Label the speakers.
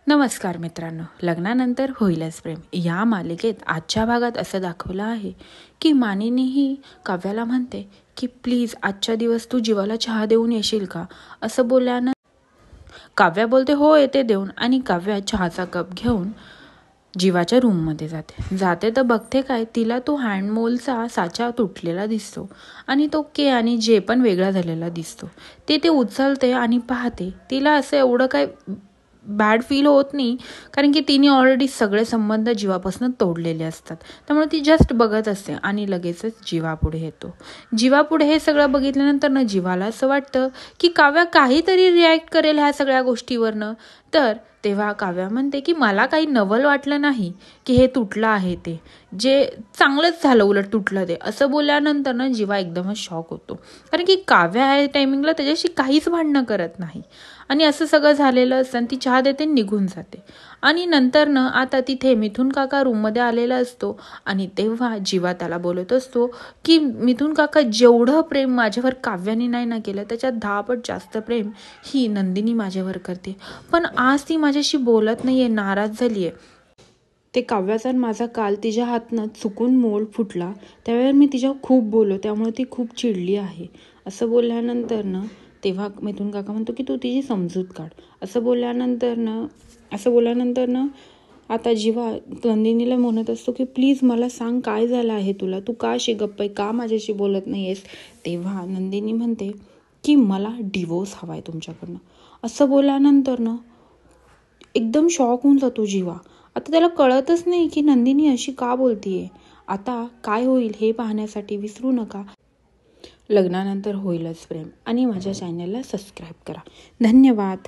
Speaker 1: नमस्कार मित्रांनो, लग्नानंतर होईलच प्रेम या मालिकेत आजच्या भागात असं दाखवलं आहे की मानिनी ही काव्याला म्हणते की प्लीज आजच्या दिवस तू जीवाला चहा देऊन येशील का, असं बोलल्यानं काव्या बोलते हो येते देऊन, आणि काव्या चहाचा कप घेऊन जीवाच्या रूममध्ये जाते तर बघते काय, तिला तो हँडमोलचा साचा तुटलेला दिसतो आणि तो के आणि जे पण वेगळा झालेला दिसतो. ते उचलते आणि पाहते. तिला असं एवढं काय बॅड फील होत नाही, कारण की तिने ऑलरेडी सगळे संबंध जीवापासून तोडलेले असतात. त्यामुळे ती जस्ट बघत असते आणि लगेचच जीवापुढे येतो. जीवापुढे हे सगळं बघितल्यानंतर ना जीवाला असं वाटतं की काव्या काहीतरी रिॲक्ट करेल ह्या सगळ्या गोष्टीवरनं. तर तेव्हा काव्या म्हणते की मला काही नवल वाटलं नाही की हे तुटलं आहे, ते जे चांगलंच झालं उलट तुटलं ते, असं बोलल्यानंतर ना जीवा एकदमच शॉक होतो. कारण की काव्या ह्या टायमिंगला त्याच्याशी काहीच भांडणं करत नाही आणि असं सगळं झालेलं असतं. ती चहा देते, निघून जाते. आणि नंतर ना आता तिथे मिथुन काका रूममध्ये आलेला असतो आणि तेव्हा जीवा त्याला बोलत असतो की मिथुन काका, जेवढं प्रेम माझ्यावर काव्याने नाही ना केलं त्याच्यात 10 पट जास्त प्रेम ही नंदिनी माझ्यावर करते, पण आज ती माझ्याशी बोलत नाहीये, नाराज झालीये. ते काव्याचा आणि माझा काल तिच्या हातनं चुकून मोल फुटला, त्यावेळेला मी तिच्यावर खूप बोललो, त्यामुळे ती खूप चिडली आहे, असं बोलल्यानंतर ना तेव्हा मिथुन काका म्हणतो की तू तिची समजूत काढ. असं बोलल्यानंतर ना आता जीवा नंदिनीला म्हणत असतो की प्लीज मला सांग काय झालं आहे तुला, तू का अशी गप्प आहे, का माझ्याशी बोलत नाही आहेस. तेव्हा नंदिनी म्हणते की मला डिवोर्स हवा आहे तुमच्याकडनं. असं बोलल्यानंतर ना एकदम शॉक होऊन जातो जीवा. आता त्याला कळतच नाही की नंदिनी अशी का बोलतीये. आता काय होईल हे पाहण्यासाठी विसरू नका लग्नानंतर होईलच प्रेम आणि माझ्या चॅनलला सबस्क्राईब करा. धन्यवाद.